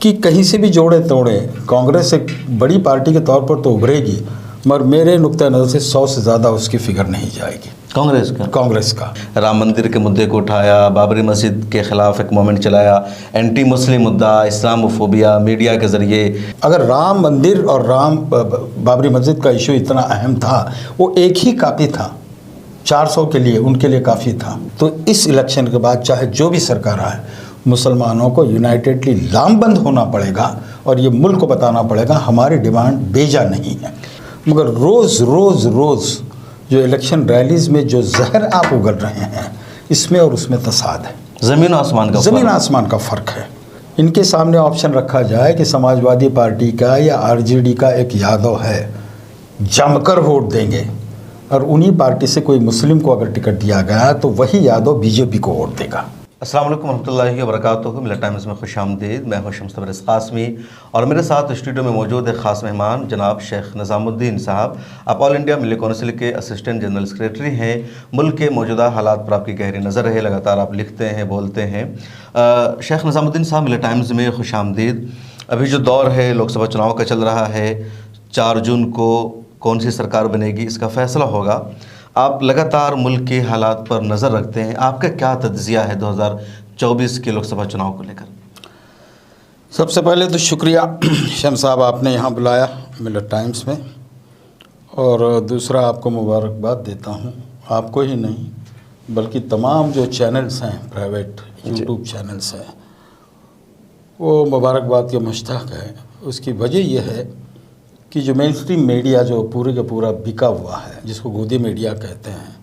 कि कहीं से भी जोड़े तोड़े कांग्रेस एक बड़ी पार्टी के तौर पर तो उभरेगी, मगर मेरे नुक्ता नज़र से 100 से ज़्यादा उसकी फिगर नहीं जाएगी। कांग्रेस का राम मंदिर के मुद्दे को उठाया, बाबरी मस्जिद के खिलाफ एक मूवमेंट चलाया, एंटी मुस्लिम मुद्दा, इस्लामोफोबिया मीडिया के ज़रिए। अगर राम मंदिर और बाबरी मस्जिद का इशू इतना अहम था, वो एक ही काफ़ी था, 400 के लिए उनके लिए काफ़ी था। तो इस इलेक्शन के बाद चाहे जो भी सरकार आए, मुसलमानों को यूनाइटेडली लामबंद होना पड़ेगा और ये मुल्क को बताना पड़ेगा हमारी डिमांड बेजा नहीं है। मगर रोज़ रोज़ रोज़ जो इलेक्शन रैलीज़ में जो जहर आप उगल रहे हैं, इसमें और उसमें तसाद है, ज़मीन आसमान का फ़र्क है। इनके सामने ऑप्शन रखा जाए कि समाजवादी पार्टी का या आरजेडी का एक यादव है, जमकर वोट देंगे, और उन्हीं पार्टी से कोई मुस्लिम को अगर टिकट दिया गया तो वही यादव बीजेपी को वोट देगा। अस्सलाम वालेकुम रहमतुल्लाहि व बरकातुहू। मिलत टाइम्स में खुश आमदीद। मैं हूं शम्स तबरेज़ क़ासमी और मेरे साथ स्टूडियो में मौजूद है ख़ास मेहमान जनाब शेख निज़ामुद्दीन साहब। आप ऑल इंडिया मिल्ली कौंसिल के असिस्टेंट जनरल सेक्रेटरी हैं। मुल्क के मौजूदा हालात पर आपकी गहरी नज़र है, लगातार आप लिखते हैं, बोलते हैं। शेख निज़ामुद्दीन साहब, मिल्ली टाइम्स में खुश आमदीद। अभी जो दौर है लोकसभा चुनाव का चल रहा है, 4 जून को कौन सी सरकार बनेगी इसका फ़ैसला होगा। आप लगातार मुल्क के हालात पर नज़र रखते हैं, आपका क्या तज्ज़िया है 2024 के लोकसभा चुनाव को लेकर? सबसे पहले तो शुक्रिया शम्स साहब, आपने यहाँ बुलाया मिल्लत टाइम्स में, और दूसरा आपको मुबारकबाद देता हूँ, आपको ही नहीं बल्कि तमाम जो चैनल्स हैं, प्राइवेट यूट्यूब चैनल्स हैं, वो मुबारकबाद के मुश्ताक है। उसकी वजह यह है कि जो मेन स्ट्रीम मीडिया जो पूरे का पूरा बिका हुआ है, जिसको गोदी मीडिया कहते हैं,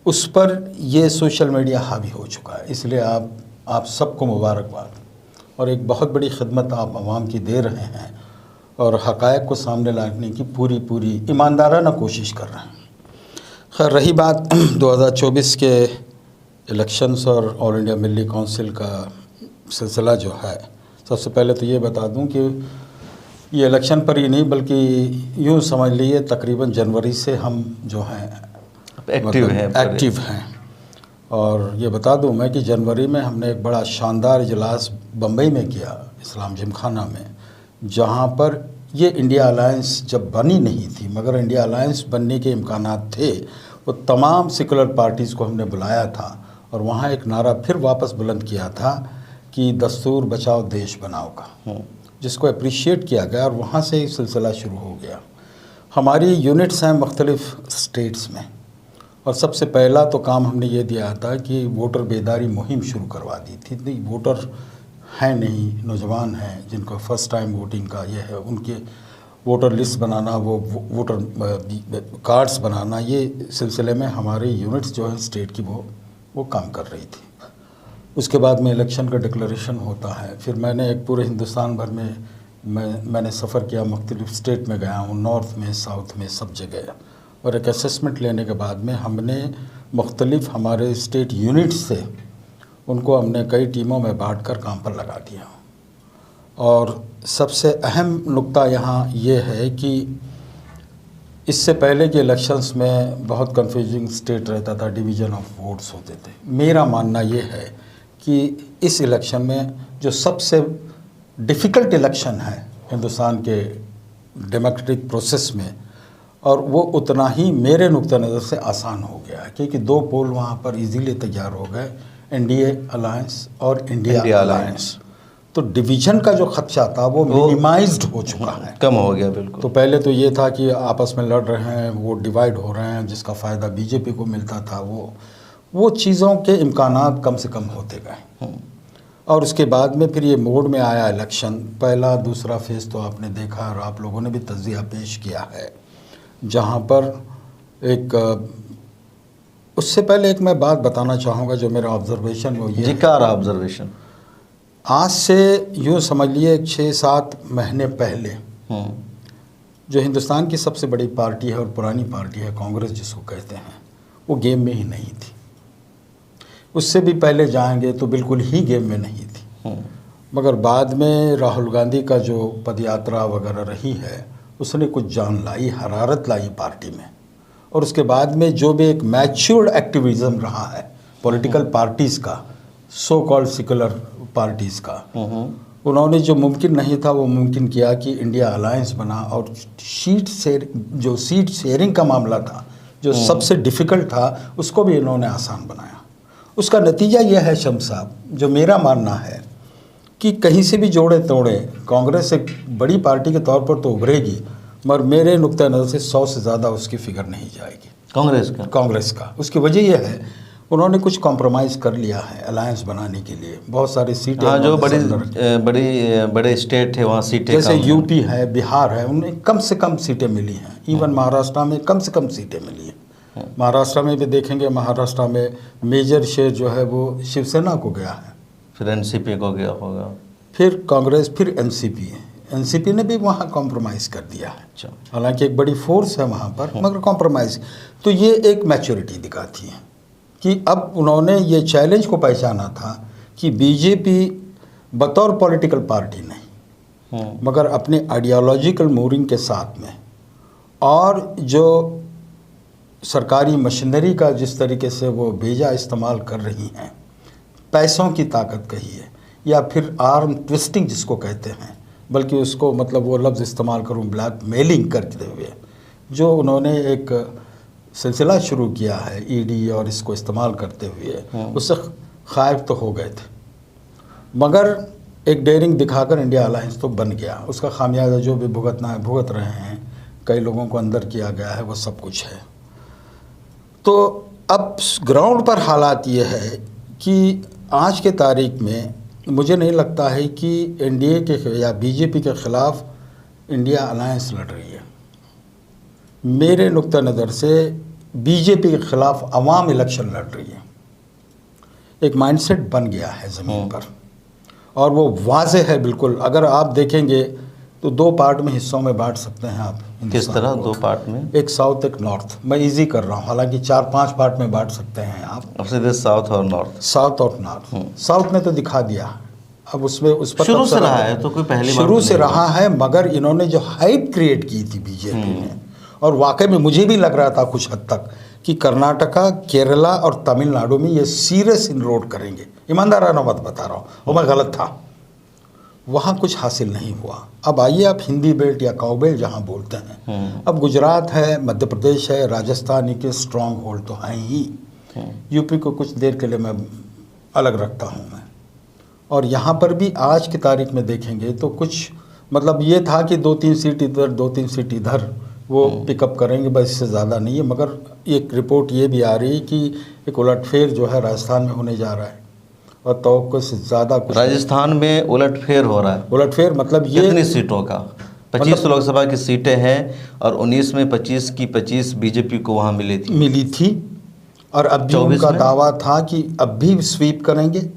उस पर ये सोशल मीडिया हावी हो चुका है। इसलिए आप सबको मुबारकबाद, और एक बहुत बड़ी खिदमत आप आवाम की दे रहे हैं और हक़ाइक़ को सामने लाने की पूरी ईमानदाराना कोशिश कर रहे हैं। खैर, रही बात 2024 के इलेक्शंस और ऑल इंडिया मिल्ली कौंसिल का सिलसिला जो है, सबसे पहले तो ये बता दूं कि ये इलेक्शन पर ही नहीं बल्कि यूँ समझ लीजिए तकरीबन जनवरी से हम जो हैं एक्टिव हैं। और ये बता दूं मैं कि जनवरी में हमने एक बड़ा शानदार इजलास बम्बई में किया, इस्लाम जिमखाना में, जहाँ पर ये इंडिया अलायंस जब बनी नहीं थी, मगर इंडिया अलायंस बनने के इम्कानात थे, वो तमाम सेकुलर पार्टीज़ को हमने बुलाया था और वहाँ एक नारा फिर वापस बुलंद किया था कि दस्तूर बचाओ देश बनाओ का, जिसको अप्रिशिएट किया गया और वहाँ से सिलसिला शुरू हो गया। हमारी यूनिट्स हैं मुख्तलिफ़ स्टेट्स में, और सबसे पहला तो काम हमने ये दिया था कि वोटर बेदारी मुहिम शुरू करवा दी थी। नहीं, वोटर हैं नहीं, नौजवान हैं जिनको फ़र्स्ट टाइम वोटिंग का ये है, उनके वोटर लिस्ट बनाना, वो वोटर कार्ड्स बनाना, ये सिलसिले में हमारी यूनिट्स जो है स्टेट की वो काम कर रही थी। उसके बाद में इलेक्शन का डिक्लेरेशन होता है। फिर मैंने एक पूरे हिंदुस्तान भर में मैंने सफ़र किया, मुख्तलिफ़ स्टेट में गया हूँ, नॉर्थ में, साउथ में, सब जगह, और एक असेसमेंट लेने के बाद में हमने मुख्तलिफ़ हमारे स्टेट यूनिट से उनको हमने कई टीमों में बांटकर काम पर लगा दिया। और सबसे अहम नुक्ता यहाँ ये है कि इससे पहले के इलेक्शंस में बहुत कंफ्यूजिंग स्टेट रहता था, डिवीज़न ऑफ वोट्स होते थे। मेरा मानना ये है कि इस इलेक्शन में जो सबसे डिफ़िकल्ट इलेक्शन है हिंदुस्तान के डेमोक्रेटिक प्रोसेस में, और वो उतना ही मेरे नुक्ता नज़र से आसान हो गया है, क्योंकि 2 पोल वहाँ पर इजीली तैयार हो गए, एनडीए अलायंस और इंडिया अलायंस। तो डिवीज़न का जो खदशा था वो मिनिमाइज्ड हो चुका है, कम हो गया। बिल्कुल। तो पहले तो ये था कि आपस में लड़ रहे हैं, वो डिवाइड हो रहे हैं, जिसका फ़ायदा बीजेपी को मिलता था, वो चीज़ों के इम्कानात कम से कम होते गए। और उसके बाद में फिर ये मोड में आया इलेक्शन, पहला दूसरा फेज़ तो आपने देखा और आप लोगों ने भी तज्ज़िया पेश किया है, जहाँ पर एक उससे पहले एक मैं बात बताना चाहूँगा जो मेरा ऑब्जर्वेशन वो ये। जी, क्या रहा ऑब्जर्वेशन? आज से यूँ समझ लिए 6-7 महीने पहले जो हिंदुस्तान की सबसे बड़ी पार्टी है और पुरानी पार्टी है, कांग्रेस जिसको कहते हैं, वो गेम में ही नहीं थी। उससे भी पहले जाएंगे तो बिल्कुल ही गेम में नहीं थी। मगर बाद में राहुल गांधी का जो पदयात्रा वगैरह रही है, उसने कुछ जान लाई, हरारत लाई पार्टी में, और उसके बाद में जो भी एक मैच्योर्ड एक्टिविज़म रहा है पॉलिटिकल पार्टीज़ का, सो कॉल्ड सेकुलर पार्टीज़ का, उन्होंने जो मुमकिन नहीं था वो मुमकिन किया कि इंडिया अलायंस बना, और सीट शेयरिंग का मामला था जो सबसे डिफ़िकल्ट था, उसको भी इन्होंने आसान बनाया। उसका नतीजा यह है शम्स साहब, जो मेरा मानना है कि कहीं से भी जोड़े तोड़े कांग्रेस एक बड़ी पार्टी के तौर पर तो उभरेगी, मगर मेरे नुक्ता नज़र से 100 से ज़्यादा उसकी फिगर नहीं जाएगी कांग्रेस का। उसकी वजह यह है उन्होंने कुछ कॉम्प्रोमाइज़ कर लिया है अलायंस बनाने के लिए। बहुत सारी सीटें, हाँ, जो बड़े स्टेट है वहाँ सीटें जैसे यूपी है, बिहार है, उन्हें कम से कम सीटें मिली हैं। इवन महाराष्ट्र में कम से कम सीटें मिली हैं। महाराष्ट्र में भी देखेंगे, महाराष्ट्र में मेजर शेयर जो है वो शिवसेना को गया है, फिर एनसीपी को गया होगा, फिर कांग्रेस, फिर एनसीपी है। एनसीपी ने भी वहाँ कॉम्प्रोमाइज़ कर दिया है। हालांकि एक बड़ी फोर्स है वहाँ पर, मगर कॉम्प्रोमाइज़। तो ये एक मैच्योरिटी दिखाती है कि अब उन्होंने ये चैलेंज को पहचाना था कि बीजेपी बतौर पॉलिटिकल पार्टी नहीं, मगर अपने आइडियोलॉजिकल मूविंग के साथ में, और जो सरकारी मशीनरी का जिस तरीके से वो भेजा इस्तेमाल कर रही हैं, पैसों की ताकत कहिए या फिर आर्म ट्विस्टिंग जिसको कहते हैं, बल्कि उसको मतलब वो लफ्ज़ इस्तेमाल करूँ ब्लैक मेलिंग करते हुए जो उन्होंने एक सिलसिला शुरू किया है ईडी और इसको इस्तेमाल करते हुए, उससे खायफ तो हो गए थे, मगर एक डेयरिंग दिखाकर इंडिया अलायंस तो बन गया। उसका खामियाजा जो भी भुगतना है भुगत रहे हैं, कई लोगों को अंदर किया गया है, वो सब कुछ है। तो अब ग्राउंड पर हालात ये है कि आज के तारीख में मुझे नहीं लगता है कि एनडीए के या बीजेपी के ख़िलाफ़ इंडिया अलायंस लड़ रही है। मेरे नुक्ता नज़र से बीजेपी के ख़िलाफ़ अवाम इलेक्शन लड़ रही है। एक माइंडसेट बन गया है ज़मीन पर, और वो वाज़ेह है बिल्कुल। अगर आप देखेंगे तो 2 पार्ट में हिस्सों में बांट सकते हैं आप। किस तरह 2 पार्ट में? एक साउथ, एक नॉर्थ। मैं इजी कर रहा हूँ, हालांकि 4-5 पार्ट में बांट सकते हैं आप। अब सीधे साउथ और नॉर्थ। साउथ ने तो दिखा दिया, अब उसमें उस पर शुरू से रहा है, तो कोई पहली बार शुरू से रहा है, मगर इन्होंने जो हाइप क्रिएट की थी बीजेपी ने, और वाकई में मुझे भी लग रहा था कुछ हद तक कि कर्नाटका, केरला और तमिलनाडु में ये सीरियस इनरोड करेंगे। ईमानदाराना मत बता रहा हूँ, और मैं गलत था। वहाँ कुछ हासिल नहीं हुआ। अब आइए आप हिंदी बेल्ट या काउ बेल्ट जहाँ बोलते हैं, अब गुजरात है, मध्य प्रदेश है, राजस्थान के स्ट्रॉन्ग होल्ड तो हैं ही। यूपी को कुछ देर के लिए मैं अलग रखता हूँ मैं। और यहाँ पर भी आज की तारीख में देखेंगे तो कुछ मतलब ये था कि 2-3 सीट इधर 2-3 सीट इधर वो पिकअप करेंगे, बस इससे ज़्यादा नहीं है। मगर एक रिपोर्ट ये भी आ रही है कि एक उलटफेर जो है राजस्थान में होने जा रहा है, और तवक्को से ज़्यादा कुछ। राजस्थान में उलटफेर हो रहा है। उलटफेर मतलब ये कितनी सीटों का? 25 लोकसभा की सीटें हैं, और 19 में 25 की 25 बीजेपी को वहाँ मिली थी। और अब भी उनका दावा था कि अब भी स्वीप करेंगे।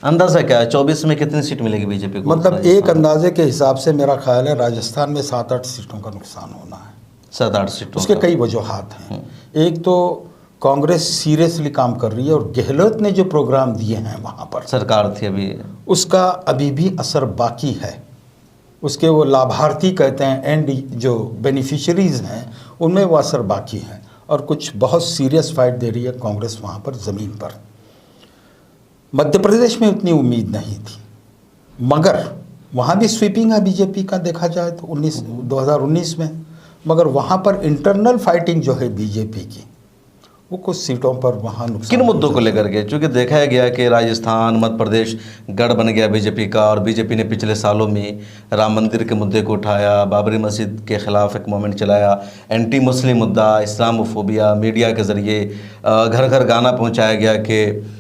अंदाज़ा क्या है 24 में कितनी सीट मिलेगी बीजेपी को? मतलब एक अंदाजे के हिसाब से मेरा ख्याल है राजस्थान में 7-8 सीटों का नुकसान होना है। 7-8 सीटों। उसके कई वजूहात हैं। एक तो कांग्रेस सीरियसली काम कर रही है, और गहलोत ने जो प्रोग्राम दिए हैं वहाँ पर, सरकार थी अभी, उसका अभी भी असर बाकी है। उसके वो लाभार्थी कहते हैं, एंड जो बेनिफिशरीज़ हैं उनमें वो असर बाकी है, और कुछ बहुत सीरियस फाइट दे रही है कांग्रेस वहाँ पर ज़मीन पर। मध्य प्रदेश में उतनी उम्मीद नहीं थी, मगर वहाँ भी स्वीपिंग है बीजेपी का देखा जाए तो 2019 में, मगर वहाँ पर इंटरनल फाइटिंग जो है बीजेपी की, वो कुछ सीटों पर वहाँ नुकसान। किन मुद्दों को लेकर के? चूँकि देखा गया कि राजस्थान, मध्य प्रदेश गढ़ बन गया बीजेपी का, और बीजेपी ने पिछले सालों में राम मंदिर के मुद्दे को उठाया, बाबरी मस्जिद के ख़िलाफ़ एक मूवमेंट चलाया, एंटी मुस्लिम मुद्दा, इस्लामोफोबिया, मीडिया के ज़रिए घर घर गाना पहुँचाया गया कि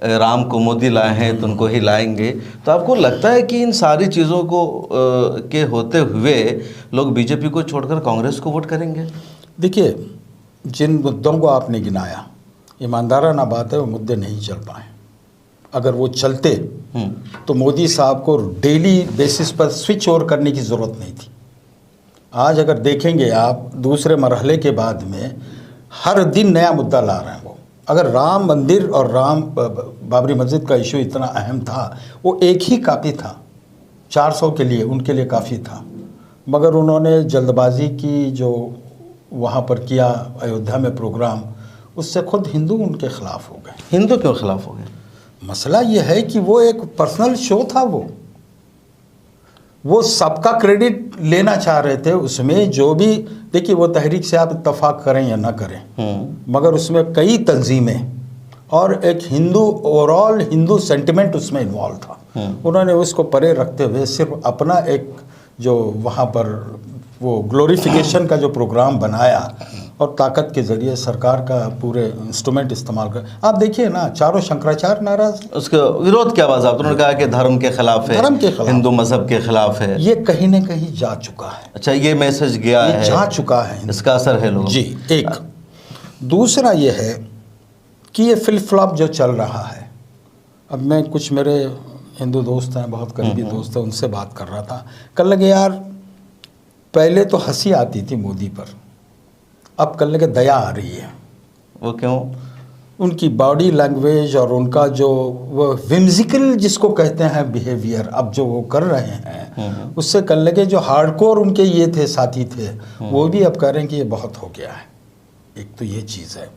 राम को मोदी लाए हैं तो उनको ही लाएंगे। तो आपको लगता है कि इन सारी चीज़ों को के होते हुए लोग बीजेपी को छोड़कर कांग्रेस को वोट करेंगे? देखिए, जिन मुद्दों को आपने गिनाया, ईमानदाराना बात है वो मुद्दे नहीं चल पाए। अगर वो चलते तो मोदी साहब को डेली बेसिस पर स्विच ओवर करने की ज़रूरत नहीं थी। आज अगर देखेंगे आप, दूसरे मरहले के बाद में हर दिन नया मुद्दा ला रहे हैं वो। अगर राम मंदिर और बाबरी मस्जिद का इशू इतना अहम था, वो एक ही काफ़ी था, 400 के लिए, उनके लिए काफ़ी था, मगर उन्होंने जल्दबाजी की जो वहाँ पर किया अयोध्या में प्रोग्राम, उससे खुद हिंदू उनके ख़िलाफ़ हो गए। हिंदू क्यों खिलाफ हो गए? मसला ये है कि वो एक पर्सनल शो था वो। वो सबका क्रेडिट लेना चाह रहे थे। उसमें जो भी, देखिए वो तहरीक से आप इत्तफाक करें या ना करें, मगर उसमें कई तंजीमें और एक हिंदू, ओवरऑल हिंदू सेंटिमेंट उसमें इन्वॉल्व था। उन्होंने उसको परे रखते हुए सिर्फ अपना एक जो वहाँ पर वो ग्लोरिफिकेशन का जो प्रोग्राम बनाया और ताकत के ज़रिए सरकार का पूरे इंस्ट्रूमेंट इस्तेमाल कर। आप देखिए ना, चारों शंकराचार्य नाराज। उसका विरोध क्या बात? उन्होंने कहा कि धर्म के खिलाफ है, धर्म के खिलाफ, हिंदू मजहब के खिलाफ है। ये कहीं न कहीं जा चुका है। अच्छा, ये मैसेज गया है, जा चुका है, इसका असर है लोगों जी। एक दूसरा ये है कि ये फ्लिप फ्लॉप जो चल रहा है, अब मैं कुछ मेरे हिंदू दोस्त हैं, बहुत करीबी दोस्त हैं, उनसे बात कर रहा था। कल लगे यार, पहले तो हंसी आती थी मोदी पर, अब कल लगे दया आ रही है। वो क्यों? उनकी बॉडी लैंग्वेज और उनका जो वो विम्सिकल जिसको कहते हैं बिहेवियर अब जो वो कर रहे हैं, उससे कल लगे जो हार्डकोर उनके ये थे, साथी थे, वो भी अब कह रहे हैं कि ये बहुत हो गया है। एक तो ये चीज़ है।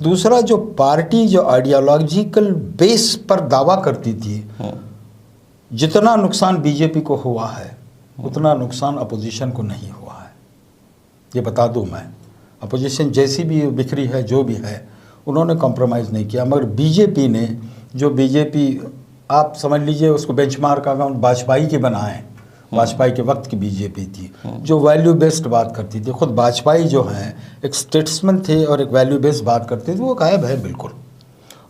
दूसरा, जो पार्टी जो आइडियोलॉजिकल बेस पर दावा करती थी, जितना नुकसान बीजेपी को हुआ है उतना नुकसान अपोजिशन को नहीं हुआ है। ये बता दूं मैं, अपोजिशन जैसी भी बिखरी है, जो भी है, उन्होंने कॉम्प्रोमाइज़ नहीं किया। मगर बीजेपी ने, जो बीजेपी आप समझ लीजिए उसको बेंचमार्क अकाउंट वाजपेयी के बनाए, वाजपेयी के वक्त की बीजेपी थी जो वैल्यू बेस्ड बात करती थी। खुद वाजपेयी जो हैं एक स्टेट्समैन थे और एक वैल्यू बेस्ड बात करते थे, वो गायब है बिल्कुल,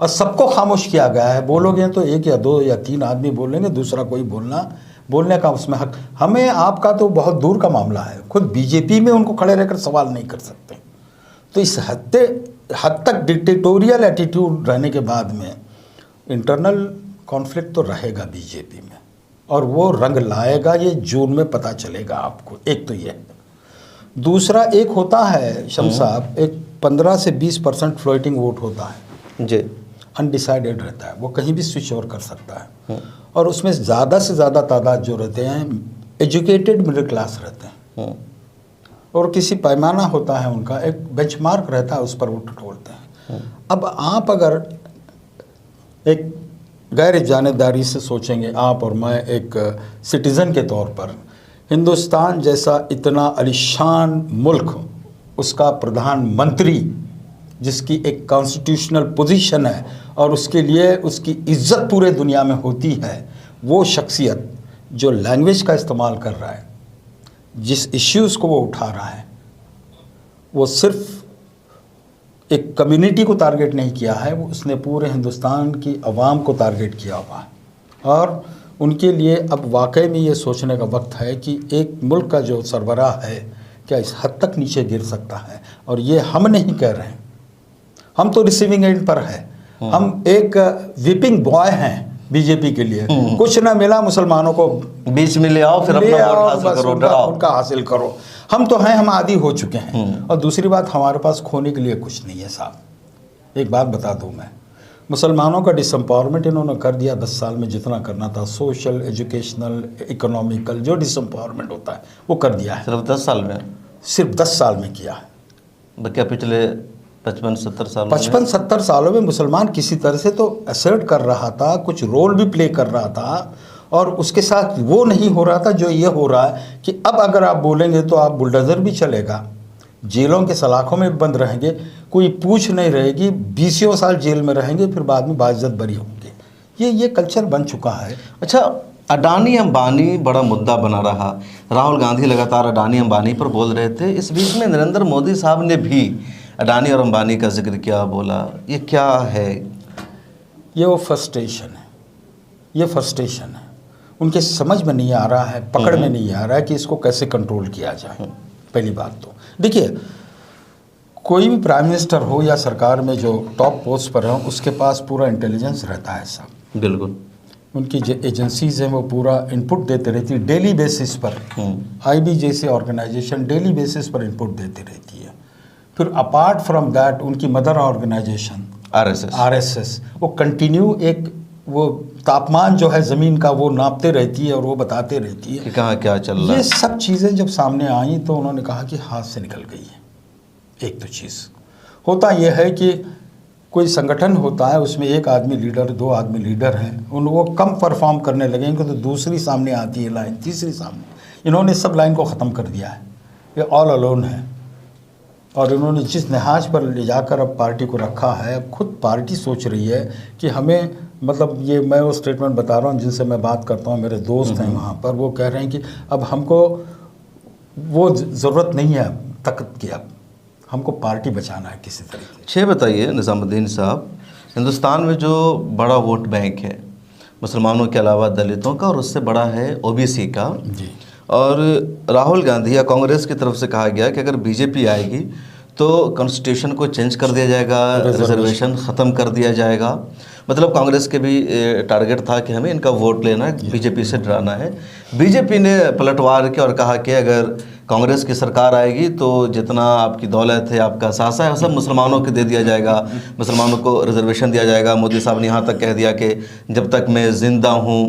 और सबको खामोश किया गया है। बोलोगे तो एक या दो या तीन आदमी बोलेंगे, दूसरा कोई बोलने का उसमें हक हमें, आपका तो बहुत दूर का मामला है। खुद बीजेपी में उनको खड़े रहकर सवाल नहीं कर सकते। तो इस हद तक डिक्टेटोरियल एटीट्यूड रहने के बाद में इंटरनल कॉन्फ्लिक्ट तो रहेगा बीजेपी में, और वो रंग लाएगा, ये जून में पता चलेगा आपको। एक तो ये है। दूसरा, एक होता है शम्स साहब, एक 15 से 20% फ्लोटिंग वोट होता है जी, अनडिसाइडेड रहता है, वो कहीं भी स्विच ओवर कर सकता है। और उसमें ज़्यादा से ज़्यादा तादाद जो रहते हैं एजुकेटेड मिडिल क्लास रहते हैं, और किसी पैमाना होता है उनका, एक बेंचमार्क रहता है, उस पर वो टटोलते हैं। अब आप अगर एक गैर जानेदारी से सोचेंगे, आप और मैं एक सिटीज़न के तौर पर, हिंदुस्तान जैसा इतना आलिशान मुल्क, उसका प्रधानमंत्री जिसकी एक कॉन्स्टिट्यूशनल पोजीशन है और उसके लिए उसकी इज्जत पूरे दुनिया में होती है, वो शख्सियत जो लैंग्वेज का इस्तेमाल कर रहा है, जिस इश्यूज़ को वो उठा रहा है, वो सिर्फ एक कम्युनिटी को टारगेट नहीं किया है, वो उसने पूरे हिंदुस्तान की आवाम को टारगेट किया हुआ है। और उनके लिए अब वाकई में ये सोचने का वक्त है कि एक मुल्क का जो सरबराह है क्या इस हद तक नीचे गिर सकता है। और ये हम नहीं कह रहे हैं, हम तो रिसीविंग एंड पर है, हम एक विपिंग बॉय हैं बीजेपी के लिए। कुछ ना मिला मुसलमानों को, बीच में ले आओ, फिर अपना वोट हासिल करो, डराओ, उनका हासिल करो। हम तो हैं, हम आदी हो चुके हैं। और दूसरी बात, हमारे पास खोने के लिए कुछ नहीं है साहब। एक बात बता दूं मैं, मुसलमानों का डिसम्पावरमेंट इन्होंने कर दिया 10 साल में, जितना करना था सोशल, एजुकेशनल, इकोनॉमिकल, जो डिसम्पावरमेंट होता है वो कर दिया है। सिर्फ 10 साल में? सिर्फ 10 साल में किया है। क्या पिछले 55-70 साल 55-70 सालों में मुसलमान किसी तरह से तो असर्ट कर रहा था, कुछ रोल भी प्ले कर रहा था, और उसके साथ वो नहीं हो रहा था जो ये हो रहा है कि अब अगर आप बोलेंगे तो आप बुलडोज़र भी चलेगा, जेलों के सलाखों में बंद रहेंगे, कोई पूछ नहीं रहेगी, 20 साल जेल में रहेंगे, फिर बाद में बाइज्जत बरी होंगे। ये कल्चर बन चुका है। अच्छा, अडानी अंबानी बड़ा मुद्दा बना रहा, राहुल गांधी लगातार अडानी अंबानी पर बोल रहे थे। इस बीच में नरेंद्र मोदी साहब ने भी अडानी और अंबानी का जिक्र किया, बोला। ये क्या है? ये वो फ्रस्ट्रेशन है, ये फ्रस्ट्रेशन है। उनके समझ में नहीं आ रहा है, पकड़ में नहीं आ रहा है कि इसको कैसे कंट्रोल किया जाए। पहली बात तो देखिए, कोई भी प्राइम मिनिस्टर हो या सरकार में जो टॉप पोस्ट पर हो, उसके पास पूरा इंटेलिजेंस रहता है साहब। बिल्कुल। उनकी जो एजेंसीज हैं वो पूरा इनपुट देते रहती है डेली बेसिस पर। आईबी जैसे ऑर्गेनाइजेशन डेली बेसिस पर इनपुट देती रहती है। फिर अपार्ट फ्रॉम दैट उनकी मदर ऑर्गेनाइजेशन आरएसएस वो कंटिन्यू एक वो तापमान जो है ज़मीन का वो नापते रहती है और वो बताते रहती है कि कहाँ क्या चल रहा है। ये सब चीज़ें जब सामने आई तो उन्होंने कहा कि हाथ से निकल गई है। एक तो चीज़ होता यह है कि कोई संगठन होता है, उसमें एक आदमी लीडर, दो आदमी लीडर हैं, वो कम परफॉर्म करने लगेंगे तो दूसरी सामने आती है लाइन, तीसरी सामने। इन्होंने सब लाइन को ख़त्म कर दिया है, ये ऑल अलोन है। और इन्होंने जिस लिहाज पर ले जाकर अब पार्टी को रखा है, अब खुद पार्टी सोच रही है कि हमें, मतलब ये मैं वो स्टेटमेंट बता रहा हूँ जिनसे मैं बात करता हूँ, मेरे दोस्त हैं वहाँ पर, वो कह रहे हैं कि अब हमको वो ज़रूरत नहीं है ताकत की, अब हमको पार्टी बचाना है किसी तरीके। 6 बताइए निज़ामुद्दीन साहब, हिंदुस्तान में जो बड़ा वोट बैंक है मुसलमानों के अलावा दलितों का, और उससे बड़ा है ओबीसी का जी। और राहुल गांधी या कांग्रेस की तरफ से कहा गया कि अगर बीजेपी आएगी तो कॉन्स्टिट्यूशन को चेंज कर दिया जाएगा, रिजर्वेशन ख़त्म कर दिया जाएगा। मतलब कांग्रेस के भी टारगेट था कि हमें इनका वोट लेना है, बीजेपी से डराना है। बीजेपी ने पलटवार किया और कहा कि अगर कांग्रेस की सरकार आएगी तो जितना आपकी दौलत है, आपका सासा है, सब मुसलमानों को दे दिया जाएगा, मुसलमानों को रिजर्वेशन दिया जाएगा। मोदी साहब ने यहाँ तक कह दिया कि जब तक मैं ज़िंदा हूँ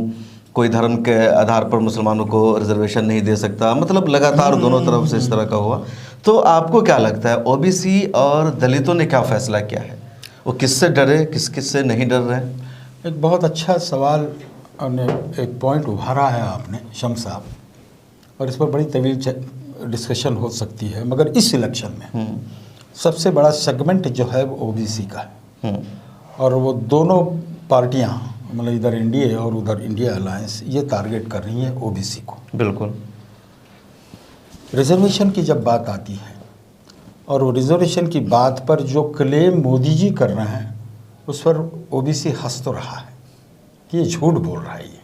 कोई धर्म के आधार पर मुसलमानों को रिजर्वेशन नहीं दे सकता। मतलब लगातार दोनों तरफ से इस तरह का हुआ। तो आपको क्या लगता है ओबीसी और दलितों ने क्या फ़ैसला किया है? वो किससे डरे, किस से नहीं डर रहे? एक बहुत अच्छा सवाल और एक पॉइंट उभारा है आपने शम्स साहब, और इस पर बड़ी तवील डिस्कशन हो सकती है, मगर इस इलेक्शन में सबसे बड़ा सेगमेंट जो है वो ओबीसी का है। और वो दोनों पार्टियां, मतलब इधर एनडीए और उधर इंडिया अलायंस, ये टारगेट कर रही है ओबीसी को। बिल्कुल। रिजर्वेशन की जब बात आती है, और वो रिजर्वेशन की बात पर जो क्लेम मोदी जी कर रहे हैं उस पर ओबीसी हंस तो रहा है कि ये झूठ बोल रहा है। ये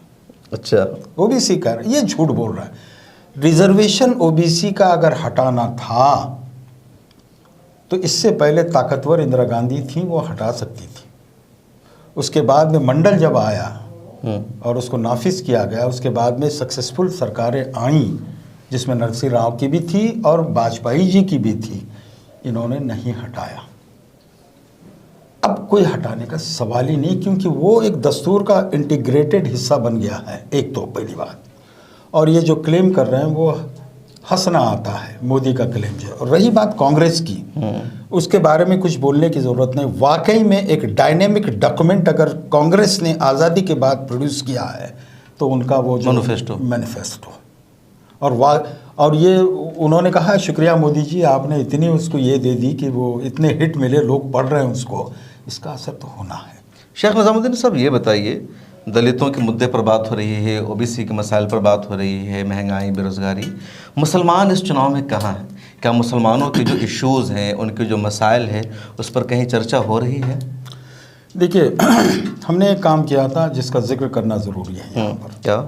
अच्छा, ओबीसी का ये झूठ बोल रहा है। रिजर्वेशन ओबीसी का अगर हटाना था तो इससे पहले ताकतवर इंदिरा गांधी थी, वो हटा सकती थी। उसके बाद में मंडल जब आया और उसको नाफिज किया गया, उसके बाद में सक्सेसफुल सरकारें आईं जिसमें नरसिंह राव की भी थी और वाजपेयी जी की भी थी, इन्होंने नहीं हटाया। अब कोई हटाने का सवाल ही नहीं, क्योंकि वो एक दस्तूर का इंटीग्रेटेड हिस्सा बन गया है, एक तो पहली बात। और ये जो क्लेम कर रहे हैं वो हंसना आता है, मोदी का क्लेम जो है। और रही बात कांग्रेस की, उसके बारे में कुछ बोलने की ज़रूरत नहीं। वाकई में एक डायनेमिक डॉक्यूमेंट अगर कांग्रेस ने आज़ादी के बाद प्रोड्यूस किया है तो उनका वो जो मैनिफेस्टो और ये उन्होंने कहा, शुक्रिया मोदी जी, आपने इतनी उसको ये दे दी कि वो इतने हिट मिले, लोग पढ़ रहे हैं उसको, इसका असर तो होना है। शेख निज़ामुद्दीन साहब ये बताइए, दलितों के मुद्दे पर बात हो रही है, ओबीसी के मसाइल पर बात हो रही है, महंगाई, बेरोज़गारी, मुसलमान इस चुनाव में कहाँ हैं? क्या मुसलमानों के जो इश्यूज़ हैं, उनके जो मसाइल हैं, उस पर कहीं चर्चा हो रही है? देखिए, हमने एक काम किया था जिसका जिक्र करना ज़रूरी है यहाँ पर। क्या?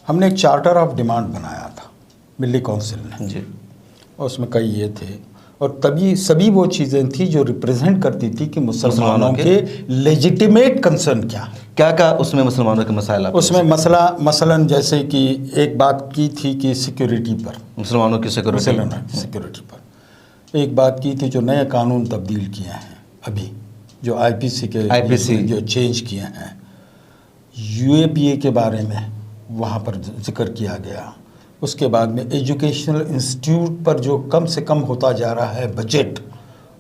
हमने एक चार्टर ऑफ डिमांड बनाया था मिली काउंसिल ने जी, और उसमें कई ये थे, और तभी सभी वो चीज़ें थी जो रिप्रेजेंट करती थी कि मुसलमानों के लेजिटिमेट कंसर्न क्या है। क्या क्या उसमें मुसलमानों के मसाइल? उसमें मसलन जैसे कि एक बात की थी कि सिक्योरिटी पर, मुसलमानों की सिक्योरिटी पर एक बात की थी, जो नए कानून तब्दील किए हैं अभी, जो आईपीसी जो चेंज किए हैं, यूएपीए के बारे में वहाँ पर जिक्र किया गया। उसके बाद में एजुकेशनल इंस्टीट्यूट पर जो कम से कम होता जा रहा है बजट,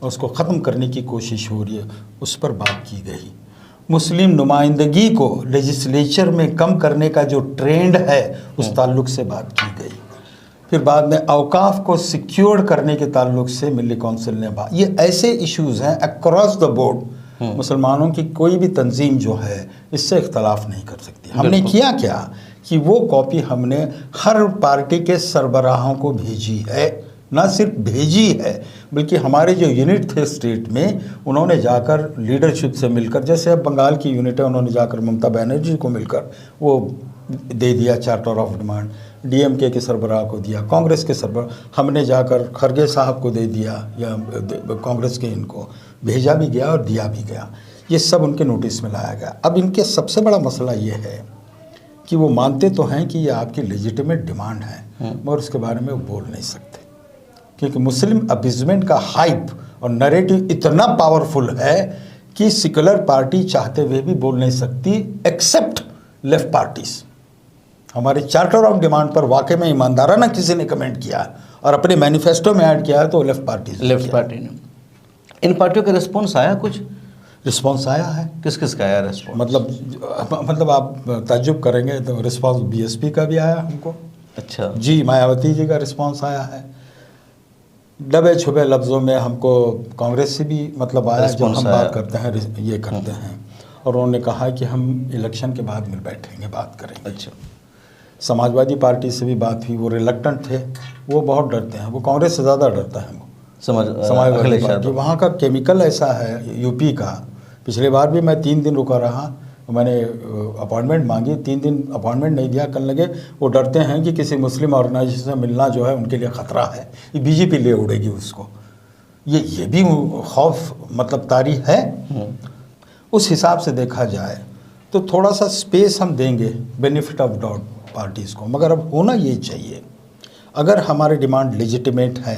उसको ख़त्म करने की कोशिश हो रही है, उस पर बात की गई। मुस्लिम नुमाइंदगी को लेजिस्लेचर में कम करने का जो ट्रेंड है उस ताल्लुक़ से बात की गई। फिर बाद में औकाफ को सिक्योर करने के ताल्लुक़ से मिली काउंसिल ने बात, ये ऐसे इश्यूज़ हैं अक्रॉस द बोर्ड। मुसलमानों की कोई भी तंजीम जो है इससे इख्तलाफ नहीं कर सकती। हमने किया क्या कि वो कॉपी हमने हर पार्टी के सरबराहों को भेजी है, ना सिर्फ भेजी है बल्कि हमारे जो यूनिट थे स्टेट में, उन्होंने जाकर लीडरशिप से मिलकर, जैसे अब बंगाल की यूनिट है, उन्होंने जाकर ममता बनर्जी को मिलकर वो दे दिया चार्टर ऑफ डिमांड, डीएमके के सरबराह को दिया, कांग्रेस के सरबराह, हमने जाकर खरगे साहब को दे दिया, या कांग्रेस के इनको भेजा भी गया और दिया भी गया। ये सब उनके नोटिस में लाया गया। अब इनके सबसे बड़ा मसला ये है कि वो मानते तो हैं कि ये आपकी लेजिटिमेट डिमांड है, मगर उसके बारे में वो बोल नहीं सकते, क्योंकि मुस्लिम अपीजमेंट का हाइप और नैरेटिव इतना पावरफुल है कि सेकुलर पार्टी चाहते हुए भी बोल नहीं सकती, एक्सेप्ट लेफ्ट पार्टीज। हमारे चार्टर ऑफ डिमांड पर वाकई में ईमानदाराना किसी ने कमेंट किया और अपने मैनिफेस्टो में ऐड किया है तो लेफ्ट पार्टी ने। इन पार्टियों का रिस्पॉन्स आया कुछ? रिस्पांस आया है। किस किस का आया रिस्पॉन्स? मतलब आप ताज्जुब करेंगे तो रिस्पांस बीएसपी का भी आया हमको। अच्छा जी, मायावती जी का रिस्पांस आया है। दबे छुपे लफ्ज़ों में हमको कांग्रेस से भी मतलब आया, जब Response हम आया। बात करते हैं ये करते हैं, और उन्होंने कहा कि हम इलेक्शन के बाद मिल बैठेंगे, बात करेंगे। अच्छा समाजवादी पार्टी से भी बात हुई, वो रिलक्टेंट थे, वो बहुत डरते हैं, वो कांग्रेस से ज़्यादा डरता है वो समाजवादी अखिलेश पार्टी। यादव। वहाँ का केमिकल ऐसा है यूपी का। पिछले बार भी मैं 3 दिन रुका रहा, मैंने अपॉइंटमेंट मांगी, 3 दिन अपॉइंटमेंट नहीं दिया। कल लगे वो डरते हैं कि किसी मुस्लिम ऑर्गेनाइजेशन से मिलना जो है उनके लिए ख़तरा है, ये बीजेपी ले उड़ेगी उसको। ये भी खौफ मतलब तारी है। उस हिसाब से देखा जाए तो थोड़ा सा स्पेस हम देंगे, बेनिफिट ऑफ डाउट पार्टीज़ को, मगर अब होना ये चाहिए, अगर हमारी डिमांड लेजिटिमेट है,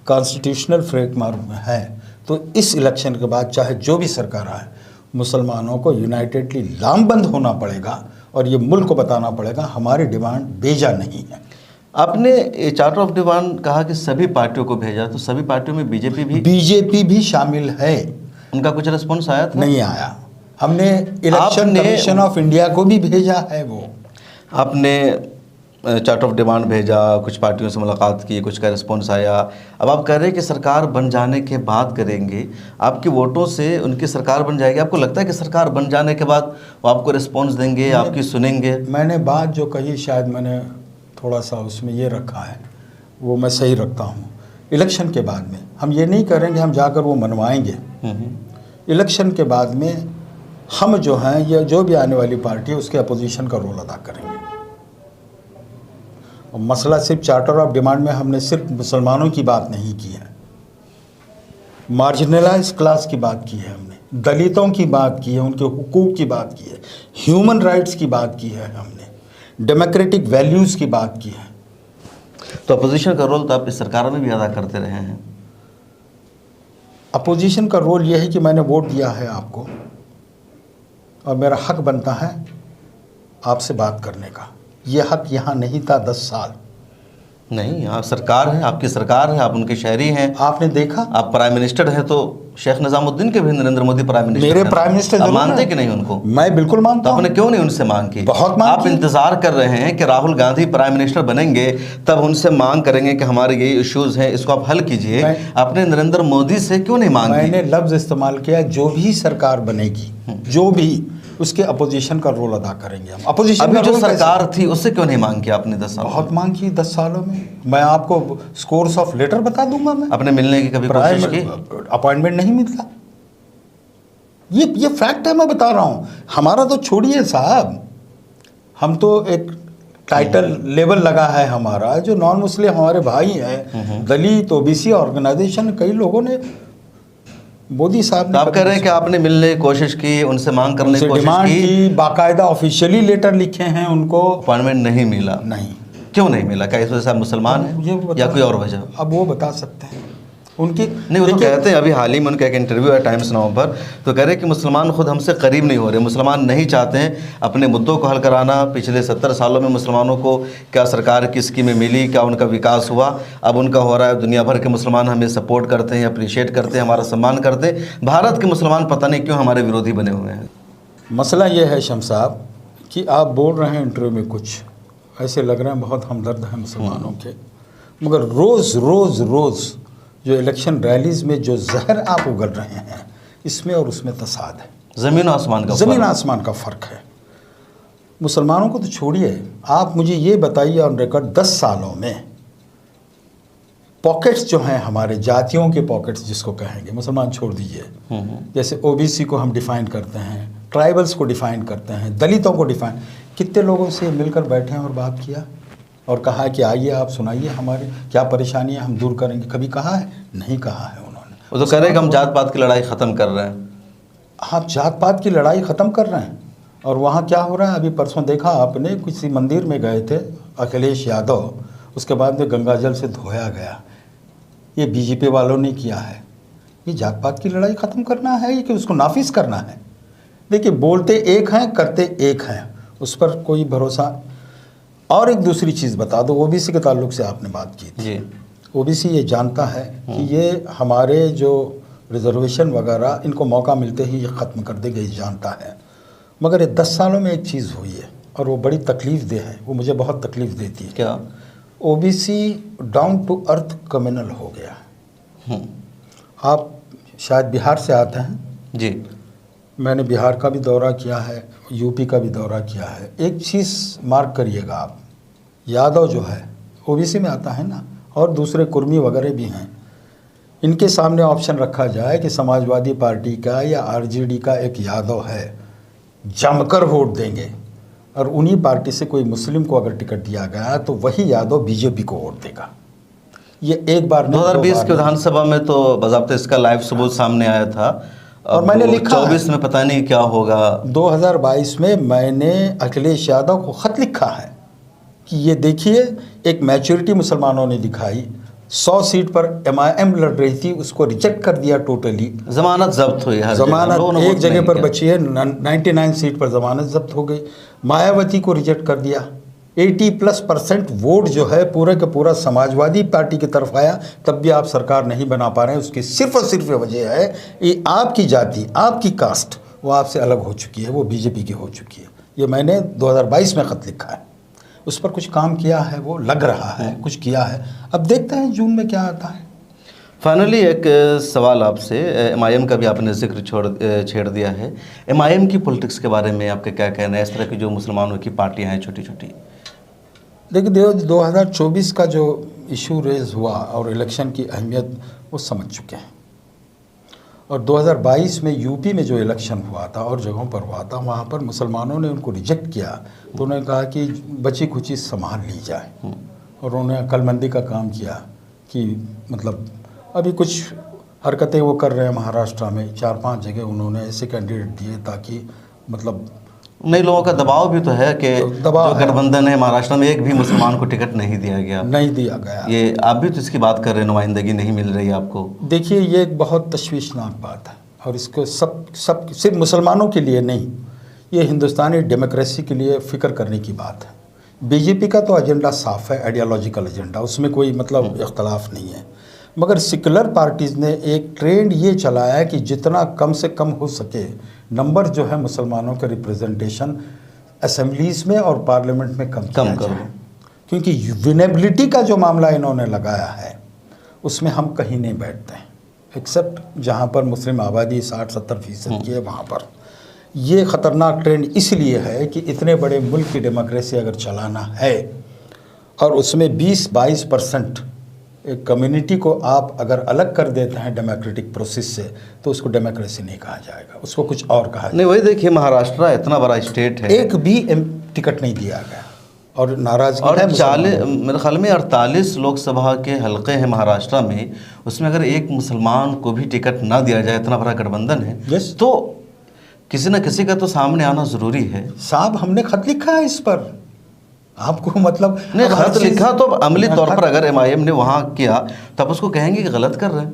कॉन्स्टिट्यूशनल फ्रेमवर्क में है, तो इस इलेक्शन के बाद चाहे जो भी सरकार आए, मुसलमानों को यूनाइटेडली लामबंद होना पड़ेगा और ये मुल्क को बताना पड़ेगा हमारी डिमांड बेजा नहीं है। आपने ये चार्टर ऑफ डिमांड कहा कि सभी पार्टियों को भेजा, तो सभी पार्टियों में बीजेपी भी शामिल है। उनका कुछ रिस्पॉन्स आया था? नहीं आया। हमने इलेक्शन कमीशन ऑफ इंडिया को भी भेजा है। वो आपने चार्टर ऑफ डिमांड भेजा, कुछ पार्टियों से मुलाकात की, कुछ का रिस्पॉन्स आया। अब आप कह रहे हैं कि सरकार बन जाने के बाद करेंगे, आपके वोटों से उनकी सरकार बन जाएगी। आपको लगता है कि सरकार बन जाने के बाद वो आपको रिस्पॉन्स देंगे, आपकी सुनेंगे? मैंने बात जो कही, शायद मैंने थोड़ा सा उसमें ये रखा है, वो मैं सही रखता हूँ। इलेक्शन के बाद में हम ये नहीं करेंगे हम जाकर वो मनवाएंगे। इलेक्शन के बाद में हम जो हैं, या जो भी आने वाली पार्टी है, उसके अपोजिशन का रोल अदा करेंगे। और मसला सिर्फ चार्टर ऑफ डिमांड में हमने सिर्फ मुसलमानों की बात नहीं की है, मार्जिनलाइज क्लास की बात की है, हमने दलितों की बात की है, उनके हुकूक की बात की है, ह्यूमन राइट्स की बात की है, हमने डेमोक्रेटिक वैल्यूज़ की बात की है। तो अपोजिशन का रोल तो आप इस सरकार में भी अदा करते रहे हैं। अपोजिशन का रोल यह है कि मैंने वोट दिया है आपको, और मेरा हक बनता है आपसे बात करने का। ये हक यहाँ नहीं था 10 साल। नहीं, यहाँ सरकार है, आपकी सरकार है, आप उनके शहरी हैं। आपने देखा, आप प्राइम मिनिस्टर हैं, तो शेख निजामुद्दीन के भी नरेंद्र मोदी प्राइम मिनिस्टर मेरे हैं। प्राइम मिनिस्टर आप जरूर मानते हैं। कि नहीं उनको? मैं बिल्कुल मानता तो हूं। आपने क्यों नहीं उनसे मांग की? बहुत मांग आप की। इंतजार कर रहे हैं कि राहुल गांधी प्राइम मिनिस्टर बनेंगे, तब उनसे मांग करेंगे कि हमारे ये इश्यूज हैं, इसको आप हल कीजिए। आपने नरेंद्र मोदी से क्यों नहीं मांग की? मैंने लफ्ज़ इस्तेमाल किया, जो भी सरकार बनेगी, जो भी, उसके अपोजिशन का रोल अदा करेंगे हम। अपोजिशन अभी का जो रोल सरकार थी उससे क्यों नहीं मांग की आपने 10 साल? बहुत मांग की 10 सालों में। मैं आपको स्कोर्स ऑफ लेटर बता दूंगा। मैं आपने मिलने की कभी कोशिश की? अपॉइंटमेंट नहीं मिलता, ये फैक्ट है, मैं बता रहा हूँ। हमारा तो छोड़िए साहब, हम तो एक टाइटल लेवल लगा है हमारा, जो नॉन मुस्लिम हमारे भाई हैं, दलित ओबीसी ऑर्गेनाइजेशन, कई लोगों ने मोदी साहब ने, आप कह रहे हैं कि आपने मिलने की कोशिश की, उनसे मांग करने की कोशिश डिमांड की, की, बाकायदा ऑफिशियली लेटर लिखे हैं उनको, अपॉइंटमेंट नहीं मिला? नहीं। क्यों नहीं मिला? क्या इस वजह से आप मुसलमान हैं या कोई और वजह? अब वो बता सकते हैं उनकी। नहीं, वो तो कहते हैं, अभी हाल ही में उनका एक इंटरव्यू है टाइम्स नाउ पर, तो कह रहे हैं कि मुसलमान खुद हमसे करीब नहीं हो रहे, मुसलमान नहीं चाहते हैं अपने मुद्दों को हल कराना। पिछले 70 सालों में मुसलमानों को क्या सरकार की स्कीमें मिली, क्या उनका विकास हुआ? अब उनका हो रहा है, दुनिया भर के मुसलमान हमें सपोर्ट करते हैं, अप्रिशिएट करते हैं, हमारा सम्मान करते हैं। भारत के मुसलमान पता नहीं क्यों हमारे विरोधी बने हुए हैं। मसला ये है शम्स साहब कि आप बोल रहे हैं इंटरव्यू में, कुछ ऐसे लग रहे हैं बहुत हमदर्द हैं मुसलमानों के, मगर रोज़ रोज़ रोज़ जो इलेक्शन रैलीज़ में जो जहर आप उगल रहे हैं, इसमें और उसमें तसाद है। ज़मीन आसमान का फ़र्क है। मुसलमानों को तो छोड़िए, आप मुझे ये बताइए, ऑन रिकॉर्ड 10 सालों में पॉकेट्स जो हैं हमारे, जातियों के पॉकेट्स जिसको कहेंगे, मुसलमान छोड़ दीजिए, जैसे ओबीसी को हम डिफ़ाइन करते हैं, ट्राइबल्स को डिफ़ाइन करते हैं, दलितों को डिफ़ाइन, कितने लोगों से मिलकर बैठे हैं और बात किया और कहा कि आइए आप सुनाइए हमारे क्या परेशानी है, हम दूर करेंगे? कभी कहा है? नहीं कहा है उन्होंने। वो तो कह रहे हैं कि हम जात पात की लड़ाई ख़त्म कर रहे हैं। आप जात पात की लड़ाई ख़त्म कर रहे हैं, और वहाँ क्या हो रहा है? अभी परसों देखा आपने, किसी मंदिर में गए थे अखिलेश यादव, उसके बाद में गंगा जल से धोया गया। ये बीजेपी वालों ने किया है। ये जात पात की लड़ाई ख़त्म करना है कि उसको नाफिज करना है? देखिए, बोलते एक हैं, करते एक हैं, उस पर कोई भरोसा। और एक दूसरी चीज़ बता दो, ओबीसी के ताल्लुक से आपने बात की थी। ओबीसी ये जानता है कि ये हमारे जो रिजर्वेशन वगैरह इनको मौका मिलते ही ये ख़त्म कर देंगे, ये जानता है। मगर ये 10 सालों में एक चीज़ हुई है और वो बड़ी तकलीफ़ दे है, वो मुझे बहुत तकलीफ़ देती है। क्या? OBC down to earth communal हो गया। आप शायद बिहार से आते हैं जी। मैंने बिहार का भी दौरा किया है, यूपी का भी दौरा किया है। एक चीज़ मार्क करिएगा आप, यादव जो है ओबीसी में आता है ना, और दूसरे कुर्मी वगैरह भी हैं। इनके सामने ऑप्शन रखा जाए कि समाजवादी पार्टी का या आरजेडी का एक यादव है, जमकर वोट देंगे, और उन्हीं पार्टी से कोई मुस्लिम को अगर टिकट दिया गया तो वही यादव बीजेपी को वोट देगा। ये एक बार नहीं, 2020 के विधानसभा में तो बाज़ाब्ता इसका लाइव सबूत सामने आया था, और मैंने लिखा 24 में पता नहीं क्या होगा। 2022 में मैंने अखिलेश यादव को ख़त लिखा है कि ये देखिए, एक मैच्योरिटी मुसलमानों ने दिखाई। 100 सीट पर MIM लड़ रही थी, उसको रिजेक्ट कर दिया टोटली। जमानत जब्त हुई, जमानत एक जगह पर बची है, 99 सीट पर जमानत जब्त हो गई। मायावती को रिजेक्ट कर दिया। 80+ % वोट जो है पूरे का पूरा समाजवादी पार्टी की तरफ आया, तब भी आप सरकार नहीं बना पा रहे हैं। उसकी सिर्फ और सिर्फ वजह है ये आपकी जाति, आपकी कास्ट वो आपसे अलग हो चुकी है, वो बीजेपी की हो चुकी है। ये मैंने 2022 में ख़त लिखा है। उस पर कुछ काम किया है, वो लग रहा है कुछ किया है। अब देखते हैं जून में क्या आता है। फाइनली एक सवाल आपसे, MIM का भी आपने जिक्र छेड़ दिया है। MIM की पॉलिटिक्स के बारे में आपका क्या कहना है? इस तरह की जो मुसलमानों की पार्टियां हैं छोटी छोटी। देखिए 2024 का जो इशू रेज हुआ और इलेक्शन की अहमियत वो समझ चुके हैं, और 2022 में यूपी में जो इलेक्शन हुआ था और जगहों पर हुआ था, वहाँ पर मुसलमानों ने उनको रिजेक्ट किया। तो उन्होंने कहा कि बची खुची संभाल ली जाए, और उन्होंने अक्लमंदी का काम किया कि मतलब अभी कुछ हरकतें वो कर रहे हैं महाराष्ट्र में, 4-5 जगह उन्होंने ऐसे कैंडिडेट दिए ताकि मतलब नए लोगों का दबाव भी तो है कि दबाव जो गठबंधन है महाराष्ट्र में, एक भी मुसलमान को टिकट नहीं दिया गया। ये आप भी तो इसकी बात कर रहे हैं, नुमाइंदगी नहीं मिल रही आपको। देखिए ये एक बहुत तशवीशनाक बात है, और इसको सब सिर्फ मुसलमानों के लिए नहीं, ये हिंदुस्तानी डेमोक्रेसी के लिए फ़िक्र करने की बात है। बीजेपी का तो एजेंडा साफ़ है, आइडियोलॉजिकल एजेंडा, उसमें कोई मतलब इख्तलाफ नहीं है। मगर सेकुलर पार्टीज़ ने एक ट्रेंड ये चलाया है कि जितना कम से कम हो सके नंबर जो है मुसलमानों के रिप्रेजेंटेशन असेंबलीज़ में और पार्लियामेंट में कम करो, क्योंकि विनेबिलिटी का जो मामला इन्होंने लगाया है उसमें हम कहीं नहीं बैठते हैं, एक्सेप्ट जहाँ पर मुस्लिम आबादी 60-70% की है वहाँ पर। ये ख़तरनाक ट्रेंड इसलिए है कि इतने बड़े मुल्क की डेमोक्रेसी अगर चलाना है और उसमें 20-22% एक कम्युनिटी को आप अगर अलग कर देते हैं डेमोक्रेटिक प्रोसेस से, तो उसको डेमोक्रेसी नहीं कहा जाएगा, उसको कुछ और कहा जाएगा। नहीं, वही देखिए महाराष्ट्र इतना बड़ा स्टेट है, एक भी टिकट नहीं दिया गया और नाराज़गी और है। 40 मेरे ख्याल में 48 लोकसभा के हलके हैं महाराष्ट्र में, उसमें अगर एक मुसलमान को भी टिकट ना दिया जाए, इतना बड़ा गठबंधन है, तो किसी न किसी का तो सामने आना ज़रूरी है। साहब हमने ख़त लिखा है इस पर, आपको मतलब नहीं खत लिखा तो अमली तौर पर अगर MIM ने वहाँ किया तब उसको कहेंगे कि गलत कर रहे हैं।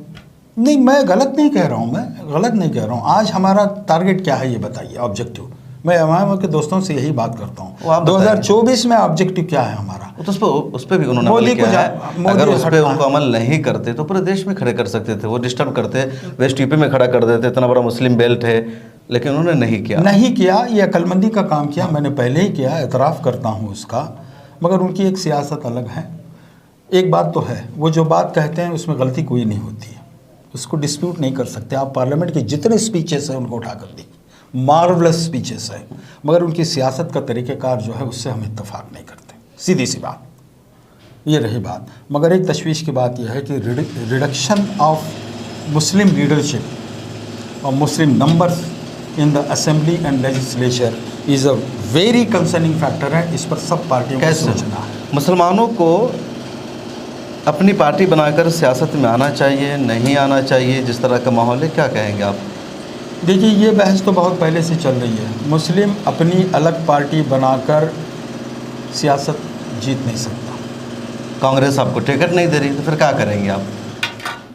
नहीं, मैं गलत नहीं कह रहा हूँ, मैं गलत नहीं कह रहा हूँ। आज हमारा टारगेट क्या है ये बताइए, ऑब्जेक्टिव। मैं MIM के दोस्तों से यही बात करता हूँ, 2024 में ऑब्जेक्टिव क्या है हमारा। तो उस पर भी उन्होंने अमल किया है। अगर उस पर उनको अमल नहीं करते तो पूरे देश में खड़े कर सकते थे, वो डिस्टर्ब करते, वेस्ट यूपी में खड़ा कर देते, इतना बड़ा मुस्लिम बेल्ट है, लेकिन उन्होंने नहीं किया। ये अक्लमंदी का काम किया, मैंने पहले ही किया, एतराफ़ करता हूँ उसका, मगर उनकी एक सियासत अलग है। एक बात तो है, वो जो बात कहते हैं उसमें गलती कोई नहीं होती है, उसको डिस्प्यूट नहीं कर सकते आप। पार्लियामेंट के जितने स्पीचेस हैं उनको उठा कर देखिए, मार्वलस स्पीचेस हैं, मगर उनकी सियासत का तरीक़ेकार जो है उससे हम इत्तेफाक नहीं करते, सीधी सी बात। ये रही बात। मगर एक तशवीश की बात यह है कि रिडक्शन ऑफ मुस्लिम लीडरशिप और Muslim numbers in the assembly and legislature is a very concerning factor है। इस पर सब पार्टियों को सोचना है। मुसलमानों को अपनी पार्टी बनाकर सियासत में आना चाहिए, नहीं आना चाहिए, जिस तरह का माहौल है, क्या कहेंगे आप? देखिए ये बहस तो बहुत पहले से चल रही है। मुस्लिम अपनी अलग पार्टी बनाकर सियासत जीत नहीं सकता। कांग्रेस आपको टिकट नहीं दे रही तो फिर क्या करेंगे आप?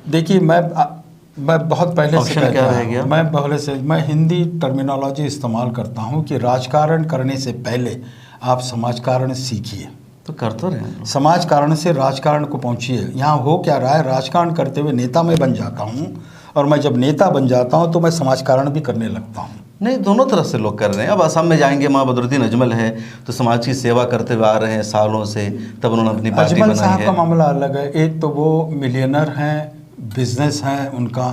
देखिए मैं बहुत पहले से क्या रह गया? मैं हिंदी टर्मिनोलॉजी इस्तेमाल करता हूँ कि राजकारण करने से पहले आप समाजकारण सीखिए। तो कर तो रहे हैं। समाजकारण से राजकारण को पहुँचिए। यहाँ हो क्या रहा है, राजकारण करते हुए नेता मैं बन जाता हूँ और मैं जब नेता बन जाता हूँ तो मैं समाजकारण भी करने लगता हूँ। नहीं, दोनों तरफ से लोग कर रहे हैं। अब असम में जाएंगे, माँ बदरुद्दीन अजमल है तो समाज की सेवा करते हुए आ रहे हैं सालों से, तब उन्होंने अपनी पार्टी अजमल बनाई साहब है। का मामला अलग है। एक तो वो मिलियनर हैं, बिजनेस हैं उनका,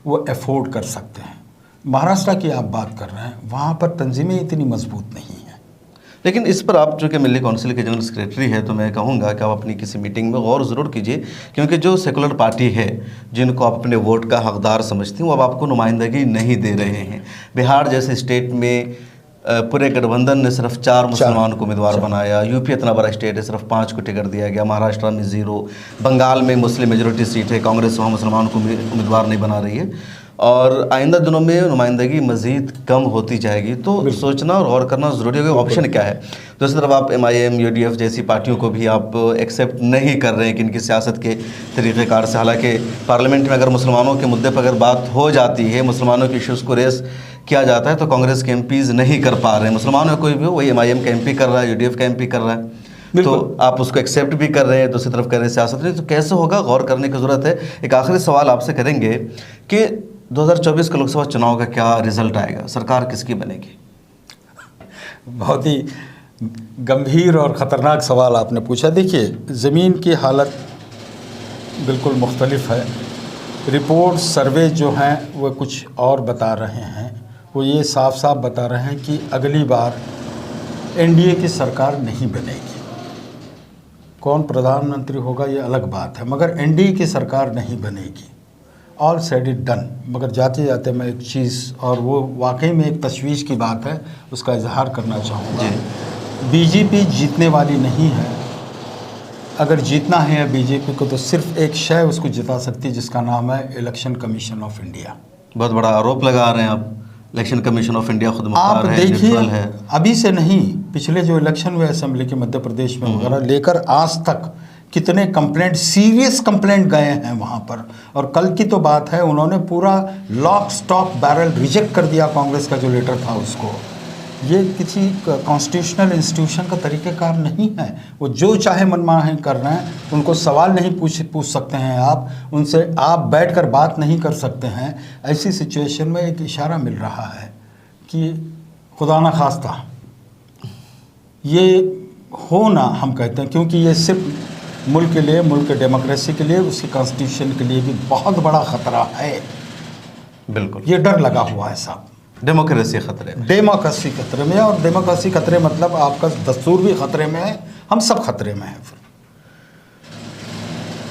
वो अफोर्ड कर सकते हैं। महाराष्ट्र की आप बात कर रहे हैं, वहाँ पर तंजीमें इतनी मजबूत नहीं हैं। लेकिन इस पर आप चूँकि मिली काउंसिल के जनरल सेक्रेटरी है तो मैं कहूँगा कि आप अपनी किसी मीटिंग में गौर ज़रूर कीजिए, क्योंकि जो सेकुलर पार्टी है जिनको आप अपने वोट का हकदार समझते हैं वो अब आपको नुमाइंदगी नहीं दे रहे हैं। बिहार जैसे स्टेट में पूरे गठबंधन ने सिर्फ 4 मुसलमान को उम्मीदवार बनाया। यूपी इतना बड़ा स्टेट है, सिर्फ 5 को टिकट दिया गया। महाराष्ट्र में 0। बंगाल में मुस्लिम मेजोरिटी सीट है, कांग्रेस वहाँ मुसलमान को उम्मीदवार नहीं बना रही है। और आइंदा दिनों में नुमाइंदगी मज़ीद कम होती जाएगी, तो सोचना और गौर करना ज़रूरी होगा ऑप्शन क्या है। दूसरी तरफ आप MIM, UDF जैसी पार्टियों को भी आप एक्सेप्ट नहीं कर रहे हैं कि इनकी सियासत के तरीक़ेकार से। हालांकि पार्लियामेंट में अगर मुसलमानों के मुद्दे पर अगर बात हो जाती है, मुसलमानों के इशूज़ को रेस किया जाता है, तो कांग्रेस के MPs नहीं कर पा रहे हैं। मुसलमानों में कोई भी हो, वही MIM का MP कर रहा है, UDF का MP कर रहा है, तो आप उसको एक्सेप्ट भी कर रहे हैं, दूसरी तरफ कर रहे हैं सियासत नहीं, तो कैसे होगा, गौर करने की ज़रूरत है। एक आखिरी सवाल आपसे करेंगे कि 2024 का लोकसभा चुनाव का क्या रिजल्ट आएगा, सरकार किसकी बनेगी? बहुत ही गंभीर और ख़तरनाक सवाल आपने पूछा। देखिए, ज़मीन की हालत बिल्कुल मुख्तलिफ है। रिपोर्ट सर्वे जो हैं वो कुछ और बता रहे हैं। वो ये साफ साफ बता रहे हैं कि अगली बार NDA की सरकार नहीं बनेगी। कौन प्रधानमंत्री होगा ये अलग बात है, मगर NDA की सरकार नहीं बनेगी। All said it done. मगर जाते जाते मैं एक चीज़, और वो वाकई में एक तशवीश की बात है, उसका इजहार करना चाहूँगा। BJP जीतने वाली नहीं है। अगर जीतना है BJP को तो सिर्फ एक शय उसको जिता सकती है, जिसका नाम है इलेक्शन कमीशन ऑफ इंडिया। बहुत बड़ा आरोप लगा रहे हैं आप, इलेक्शन कमीशन ऑफ इंडिया खुद आप देखिए, है। अभी से नहीं, पिछले जो इलेक्शन हुए असेंबली के मध्य प्रदेश में वगैरह लेकर आज तक कितने कंप्लेंट, सीरियस कंप्लेंट गए हैं वहाँ पर। और कल की तो बात है, उन्होंने पूरा लॉक स्टॉक बैरल रिजेक्ट कर दिया कांग्रेस का जो लेटर था उसको। ये किसी कॉन्स्टिट्यूशनल इंस्टीट्यूशन का तरीक़ेकार नहीं है। वो जो चाहे मनमानी कर रहे हैं, उनको सवाल नहीं पूछ सकते हैं आप, उनसे आप बैठकर बात नहीं कर सकते हैं। ऐसी सिचुएशन में एक इशारा मिल रहा है कि खुदा न खास्ता ये हो ना, हम कहते हैं, क्योंकि ये सिर्फ मुल्क के लिए, मुल्क के डेमोक्रेसी के लिए, उसकी कॉन्स्टिट्यूशन के लिए भी बहुत बड़ा ख़तरा है। बिल्कुल, ये डर लगा हुआ है साहब। डेमोक्रेसी खतरे में, डेमोक्रेसी खतरे में, और डेमोक्रेसी खतरे मतलब आपका दस्तूर भी खतरे में है, हम सब खतरे में हैं। फिर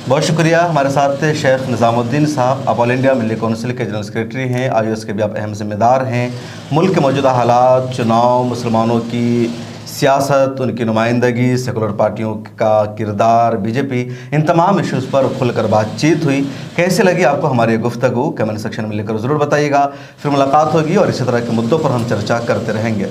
बहुत शुक्रिया। हमारे साथ थे शेख निज़ामुद्दीन साहब। आप ऑल इंडिया मिली काउंसिल के जनरल सेक्रेटरी हैं, IOS के भी आप अहम जिम्मेदार हैं। मुल्क के मौजूदा हालात, चुनाव, मुसलमानों की सियासत, उनकी नुमाइंदगी, सेकुलर पार्टियों का किरदार, BJP, इन तमाम इश्यूज़ पर खुलकर बातचीत हुई। कैसे लगी आपको हमारी गुफ्तगू, कमेंट सेक्शन में लिखकर ज़रूर बताइएगा। फिर मुलाकात होगी और इसी तरह के मुद्दों पर हम चर्चा करते रहेंगे।